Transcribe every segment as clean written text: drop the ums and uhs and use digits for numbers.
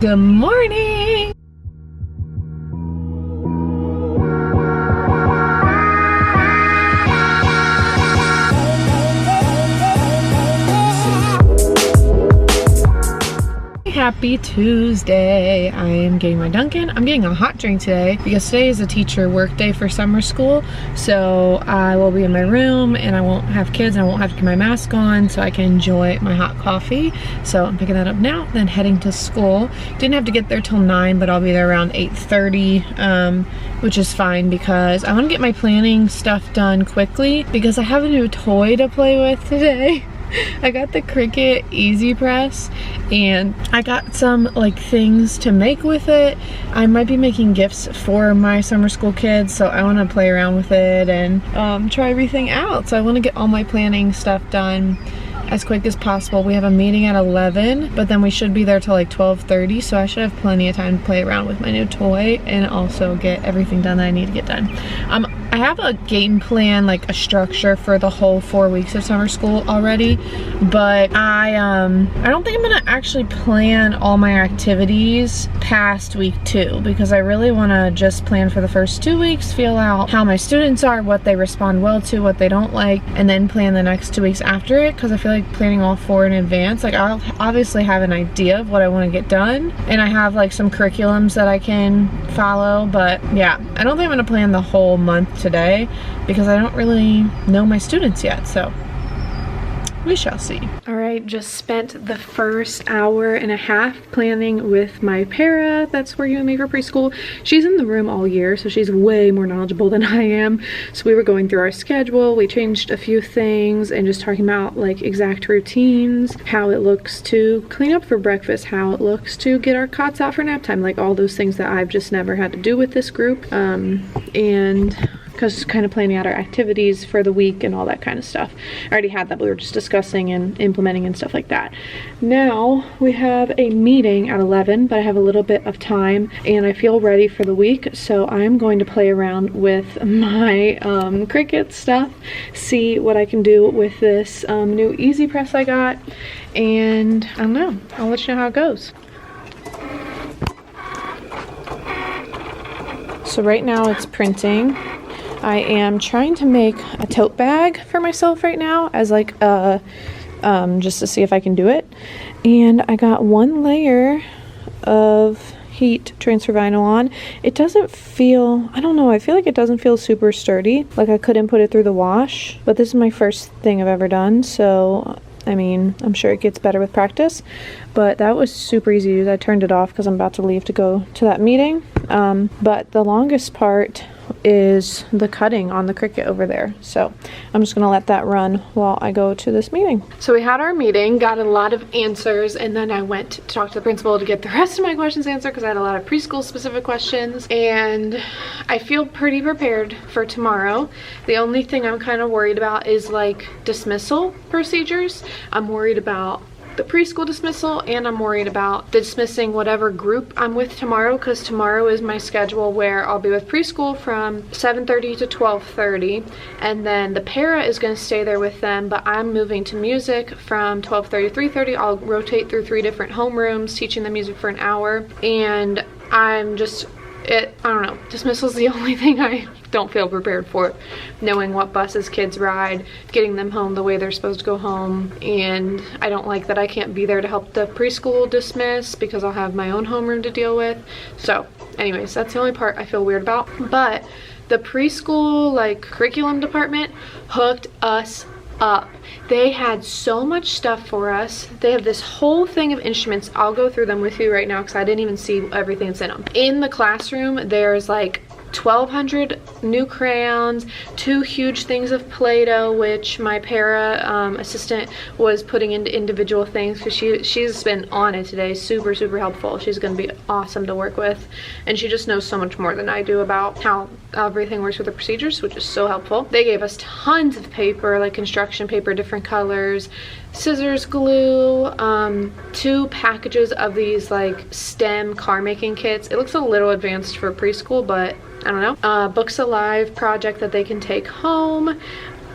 Good morning! Happy Tuesday. I am getting my Dunkin'. I'm getting a hot drink today because today is a teacher work day for summer school. So I will be in my room and I won't have kids and I won't have to get my mask on so I can enjoy my hot coffee. So I'm picking that up now, then heading to school. Didn't have to get there till 9, but I'll be there around 8:30, which is fine because I want to get my planning stuff done quickly because I have a new toy to play with today. I got the Cricut Easy Press and I got some like things to make with it. I might be making gifts for my summer school kids, so I want to play around with it and try everything out. So I want to get all my planning stuff done as quick as possible. We have a meeting at 11, but then we should be there till like 12:30, so I should have plenty of time to play around with my new toy and also get everything done that I need to get done. I have a game plan, like a structure for the whole 4 weeks of summer school already, but I don't think I'm gonna actually plan all my activities past week 2 because I really want to just plan for the first 2 weeks, feel out how my students are, what they respond well to, what they don't like, and then plan the next 2 weeks after it, because I feel like planning all 4 in advance, like I'll obviously have an idea of what I want to get done and I have like some curriculums that I can follow, but yeah, I don't think I'm gonna plan the whole month today because I don't really know my students yet, so we shall see. All right, just spent the first hour and a half planning with my para that's working with me for preschool. She's in the room all year, so she's way more knowledgeable than I am. So we were going through our schedule, we changed a few things and just talking about like exact routines, how it looks to clean up for breakfast, how it looks to get our cots out for nap time, like all those things that I've just never had to do with this group. And because kind of planning out our activities for the week and all that kind of stuff. I already had that, but we were just discussing and implementing and stuff like that. Now we have a meeting at 11, but I have a little bit of time and I feel ready for the week, so I'm going to play around with my Cricut stuff, see what I can do with this new Easy Press I got, and I don't know, I'll let you know how it goes. So right now it's printing. I am trying to make a tote bag for myself right now as like a, just to see if I can do it. And I got 1 layer of heat transfer vinyl on. It doesn't feel, I don't know, I feel like it doesn't feel super sturdy. Like I couldn't put it through the wash, but this is my first thing I've ever done. So, I mean, I'm sure it gets better with practice, but that was super easy to use. I turned it off because I'm about to leave to go to that meeting. But the longest part is the cutting on the Cricut over there, so I'm just gonna let that run while I go to this meeting. So we had our meeting, got a lot of answers, and then I went to talk to the principal to get the rest of my questions answered because I had a lot of preschool specific questions, and I feel pretty prepared for tomorrow. The only thing I'm kind of worried about is like dismissal procedures. I'm worried about the preschool dismissal, and I'm worried about dismissing whatever group I'm with tomorrow, because tomorrow is my schedule where I'll be with preschool from 7:30 to 12:30, and then the para is going to stay there with them, but I'm moving to music from 12:30 to 3:30. I'll rotate through 3 different homerooms teaching them music for an hour, and I'm just, I don't know, dismissal is the only thing I don't feel prepared for, knowing what buses kids ride, getting them home the way they're supposed to go home, and I don't like that I can't be there to help the preschool dismiss because I'll have my own homeroom to deal with. So anyways, that's the only part I feel weird about. But the preschool like curriculum department hooked us up. They had so much stuff for us. They have this whole thing of instruments. I'll go through them with you right now because I didn't even see everything that's in them. In the classroom, there's like 1,200 new crayons, 2 huge things of Play-Doh, which my para assistant was putting into individual things because she's been on it today. Super helpful. She's going to be awesome to work with, and she just knows so much more than I do about how everything works with the procedures, which is so helpful. They gave us tons of paper, like construction paper, different colors, scissors, glue, 2 packages of these like STEM car making kits. It looks a little advanced for preschool, but I don't know. Books Alive project that they can take home.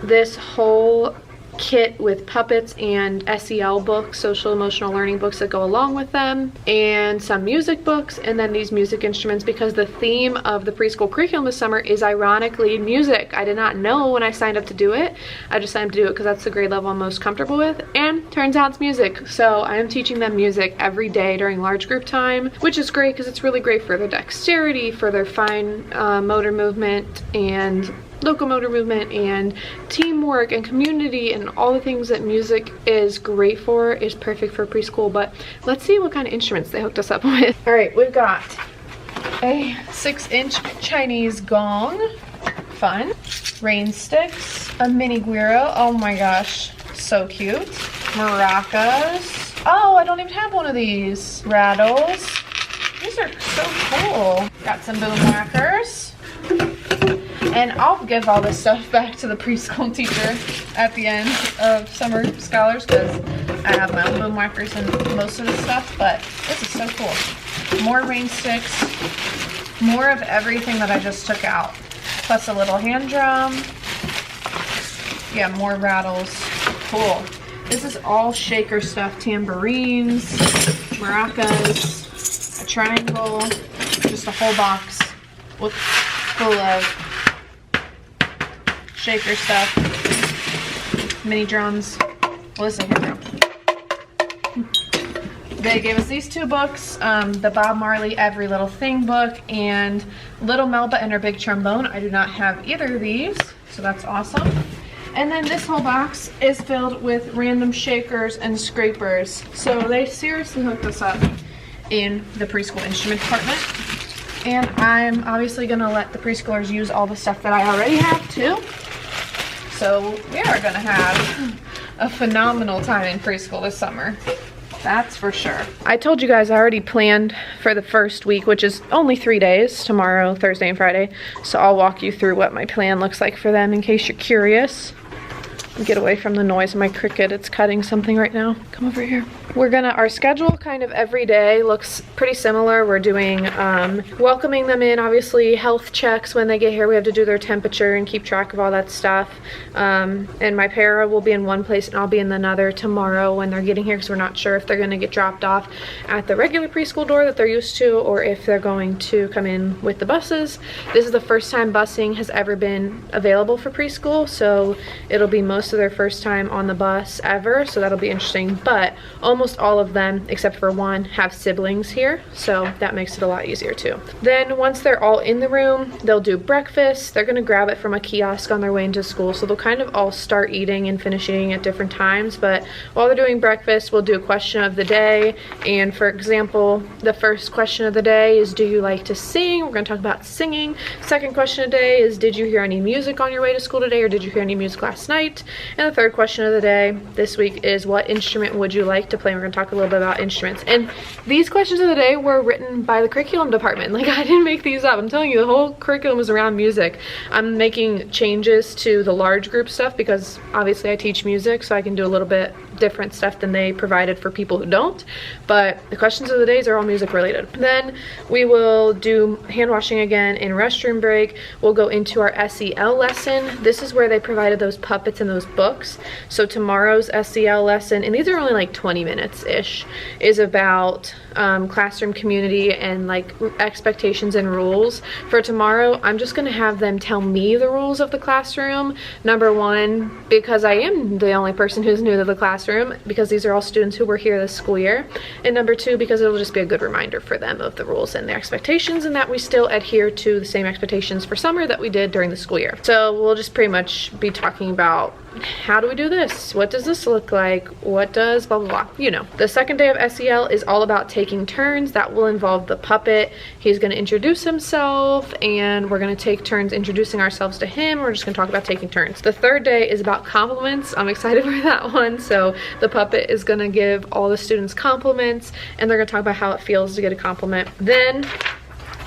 This whole kit with puppets and SEL books, social emotional learning books that go along with them, and some music books, and then these music instruments, because the theme of the preschool curriculum this summer is ironically music. I did not know when I signed up to do it. I just signed up to do it because that's the grade level I'm most comfortable with, and turns out it's music. So I am teaching them music every day during large group time, which is great because it's really great for their dexterity, for their fine motor movement and locomotor movement and teamwork and community, and all the things that music is great for is perfect for preschool. But let's see what kind of instruments they hooked us up with. All right, we've got a 6-inch Chinese gong, fun, rain sticks, a mini guiro, oh my gosh, so cute, maracas, oh, I don't even have one of these, rattles, these are so cool, got some boom whackers. And I'll give all this stuff back to the preschool teacher at the end of summer scholars because I have my own boom whackers and most of the stuff, but this is so cool. More rain sticks, more of everything that I just took out, plus a little hand drum. Yeah, more rattles. Cool. This is all shaker stuff, tambourines, maracas, a triangle, just a whole box full of shaker stuff, mini drums. Well, this is a hand drum. They gave us these 2 books, the Bob Marley Every Little Thing book and Little Melba and Her Big Trombone. I do not have either of these, so that's awesome. And then this whole box is filled with random shakers and scrapers. So they seriously hooked us up in the preschool instrument department. And I'm obviously gonna let the preschoolers use all the stuff that I already have too. So we are gonna have a phenomenal time in preschool this summer. That's for sure. I told you guys I already planned for the first week, which is only 3 days, tomorrow, Thursday, and Friday. So I'll walk you through what my plan looks like for them in case you're curious. Get away from the noise of my cricket. It's cutting something right now. Come over here. Our schedule kind of every day looks pretty similar. We're doing welcoming them in, obviously health checks when they get here. We have to do their temperature and keep track of all that stuff. And my para will be in one place and I'll be in another tomorrow when they're getting here because we're not sure if they're gonna get dropped off at the regular preschool door that they're used to or if they're going to come in with the buses. This is the first time busing has ever been available for preschool, so it'll be most of their first time on the bus ever, so that'll be interesting. But almost all of them, except for one, have siblings here, so that makes it a lot easier too. Then once they're all in the room, they'll do breakfast. They're gonna grab it from a kiosk on their way into school, so they'll kind of all start eating and finish eating at different times. But while they're doing breakfast, we'll do a question of the day. And for example, the first question of the day is, do you like to sing? We're gonna talk about singing. Second question of the day is, did you hear any music on your way to school today, or did you hear any music last night? And the third question of the day this week is, what instrument would you like to play? And we're gonna talk a little bit about instruments. And these questions of the day were written by the curriculum department. Like, I didn't make these up. I'm telling you, the whole curriculum is around music. I'm making changes to the large group stuff because obviously I teach music, so I can do a little bit different stuff than they provided for people who don't. But the questions of the days are all music related. Then we will do hand washing again in restroom break. We'll go into our SEL lesson. This is where they provided those puppets and those books. So tomorrow's SEL lesson, and these are only like 20 minutes-ish, is about classroom community and like expectations and rules. For tomorrow, I'm just gonna have them tell me the rules of the classroom. Number one, because I am the only person who's new to the classroom, because these are all students who were here this school year. And number two, because it'll just be a good reminder for them of the rules and the expectations, and that we still adhere to the same expectations for summer that we did during the school year. So we'll just pretty much be talking about, how do we do this? What does this look like? What does blah, blah, blah, you know. The second day of SEL is all about taking turns. That will involve the puppet. He's gonna introduce himself and we're gonna take turns introducing ourselves to him. We're just gonna talk about taking turns. The third day is about compliments. I'm excited for that one. So the puppet is gonna give all the students compliments and they're gonna talk about how it feels to get a compliment. Then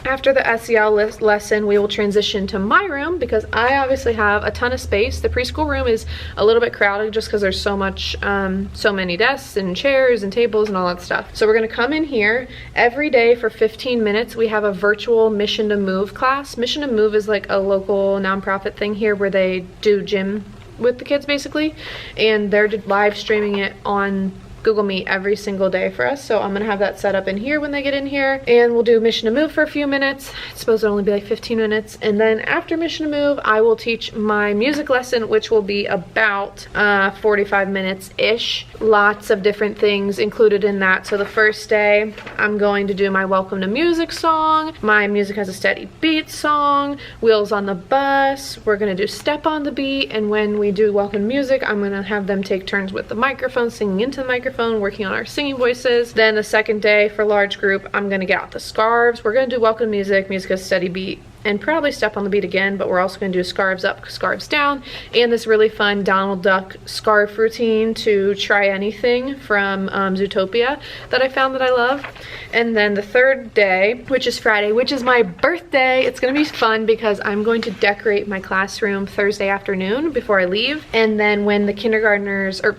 after the SEL lesson, we will transition to my room because I obviously have a ton of space. The preschool room is a little bit crowded just because there's so many desks and chairs and tables and all that stuff. So we're gonna come in here every day for 15 minutes. We have a virtual Mission to Move class. Mission to Move is like a local nonprofit thing here where they do gym with the kids basically, and they're live streaming it on Google Meet every single day for us. So I'm gonna have that set up in here when they get in here, and we'll do mission to move for a few minutes. It's supposed to only be like 15 minutes, and then after mission to move I will teach my music lesson, which will be about 45 minutes ish. Lots of different things included in that. So the first day I'm going to do my welcome to music song, my music has a steady beat song, wheels on the bus, we're gonna do step on the beat, and when we do welcome music I'm gonna have them take turns with the microphone, singing into the microphone, working on our singing voices. Then the second day for large group, I'm gonna get out the scarves. We're gonna do welcome music, music has a steady beat, and probably step on the beat again, but we're also gonna do scarves up, scarves down, and this really fun Donald Duck scarf routine to try anything from Zootopia that I found that I love. And then the third day, which is Friday, which is my birthday, it's gonna be fun because I'm going to decorate my classroom Thursday afternoon before I leave. And then when the kindergartners, or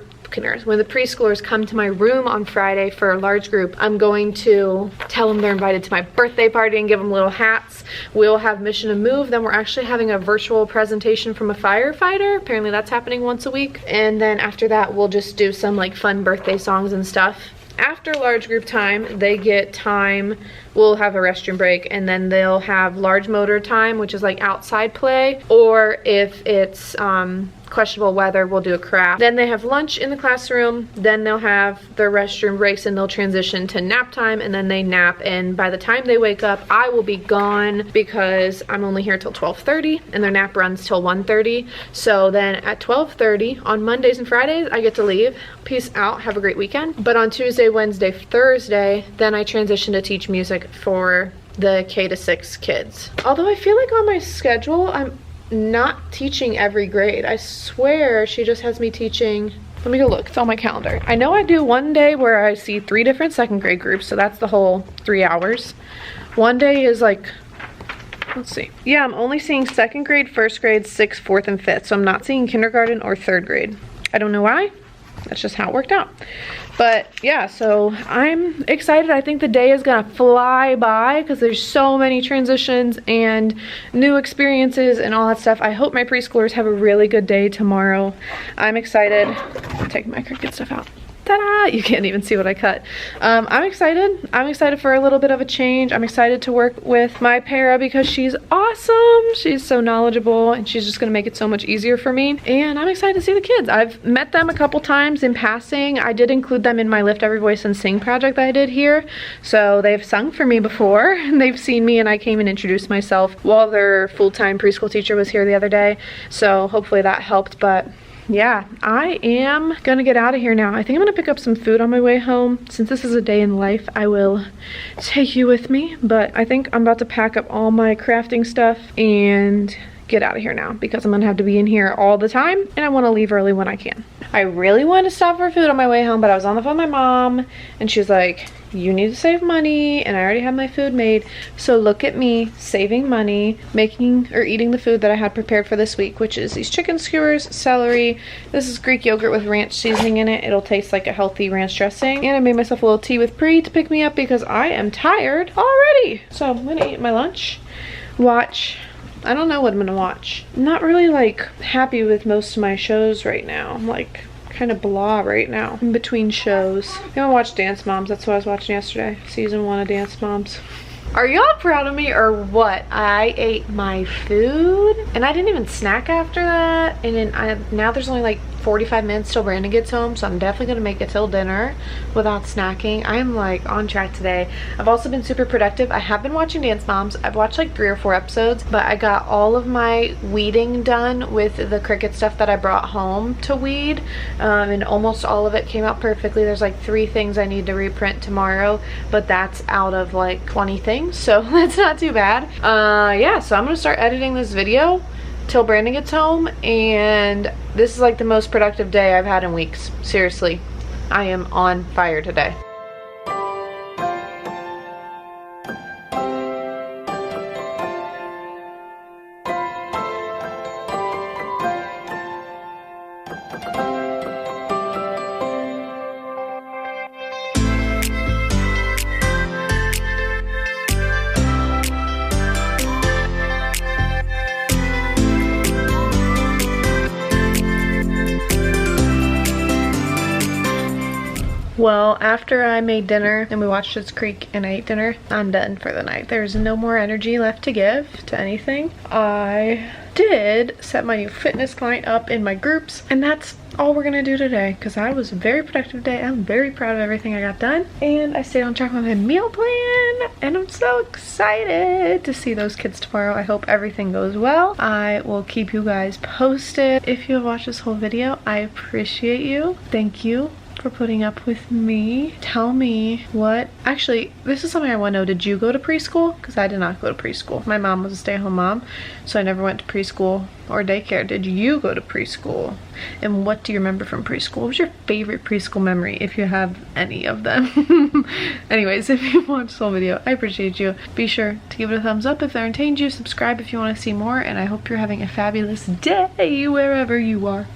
when the preschoolers come to my room on Friday for a large group, I'm going to tell them they're invited to my birthday party and give them little hats. We'll have mission to move. Then we're actually having a virtual presentation from a firefighter. Apparently that's happening once a week. And then after that, we'll just do some like fun birthday songs and stuff. After large group time, they get time, we'll have a restroom break, and then they'll have large motor time, which is like outside play, or if it's questionable weather, we'll do a craft. Then they have lunch in the classroom, then they'll have their restroom breaks, and they'll transition to nap time, and then they nap, and by the time they wake up, I will be gone because I'm only here till 12:30, and their nap runs till 1:30. So then at 12:30 on Mondays and Fridays, I get to leave. Peace out, have a great weekend. But on Tuesday, Wednesday, Thursday, then I transition to teach music for the K-6 kids. Although I feel like on my schedule, I'm not teaching every grade. I swear she just has me teaching, let me go look, it's on my calendar. I know I do one day where I see 3 different second grade groups, so that's the whole 3 hours. One day is like, let's see. Yeah, I'm only seeing second grade, first grade, 6th, 4th, and 5th, so I'm not seeing kindergarten or 3rd grade. I don't know why. That's just how it worked out. But yeah, so I'm excited. I think the day is gonna fly by because there's so many transitions and new experiences and all that stuff. I hope my preschoolers have a really good day tomorrow. I'm excited. Take my Cricut stuff out. Ta-da! You can't even see what I cut. I'm excited. I'm excited for a little bit of a change. I'm excited to work with my para because she's awesome. She's so knowledgeable and she's just gonna make it so much easier for me. And I'm excited to see the kids. I've met them a couple times in passing. I did include them in my Lift Every Voice and Sing project that I did here. So they've sung for me before and they've seen me, and I came and introduced myself while their full-time preschool teacher was here the other day. So hopefully that helped. But yeah, I am gonna get out of here now. I think I'm gonna pick up some food on my way home. Since this is a day in life, I will take you with me. But I think I'm about to pack up all my crafting stuff and get out of here now because I'm gonna have to be in here all the time and I wanna leave early when I can. I really wanted to stop for food on my way home, but I was on the phone with my mom and she was like, you need to save money, and I already have my food made. So look at me saving money, making or eating the food that I had prepared for this week, which is these chicken skewers, celery. This is Greek yogurt with ranch seasoning in it. It'll taste like a healthy ranch dressing. And I made myself a little tea with Pre to pick me up because I am tired already. So I'm gonna eat my lunch, watch. I don't know what I'm gonna watch. I'm not really like happy with most of my shows right now. I'm like kind of blah right now in between shows. I'm gonna watch Dance Moms. That's what I was watching yesterday. Season 1 of Dance Moms. Are y'all proud of me or what? I ate my food and I didn't even snack after that. And then now there's only like 45 minutes till Brandon gets home, so I'm definitely gonna make it till dinner without snacking. I'm like on track today. I've also been super productive. I have been watching Dance Moms. I've watched like 3 or 4 episodes, but I got all of my weeding done with the Cricut stuff that I brought home to weed, and almost all of it came out perfectly. There's like 3 things I need to reprint tomorrow, but that's out of like 20 things, so that's not too bad. Yeah, so I'm gonna start editing this video till Brandon gets home, and this is like the most productive day I've had in weeks. Seriously, I am on fire today. Well, after I made dinner and we watched Schitt's Creek and I ate dinner, I'm done for the night. There's no more energy left to give to anything. I did set my new fitness client up in my groups, and that's all we're gonna do today because I was a very productive day. I'm very proud of everything I got done, and I stayed on track with my meal plan, and I'm so excited to see those kids tomorrow. I hope everything goes well. I will keep you guys posted. If you have watched this whole video, I appreciate you. Thank you for putting up with me. Tell me what, actually, this is something I want to know. Did you go to preschool? Because I did not go to preschool. My mom was a stay-at-home mom, so I never went to preschool or daycare. Did you go to preschool? And what do you remember from preschool? What was your favorite preschool memory, if you have any of them? Anyways, if you watched this whole video, I appreciate you. Be sure to give it a thumbs up if it entertained you, subscribe if you want to see more, and I hope you're having a fabulous day wherever you are.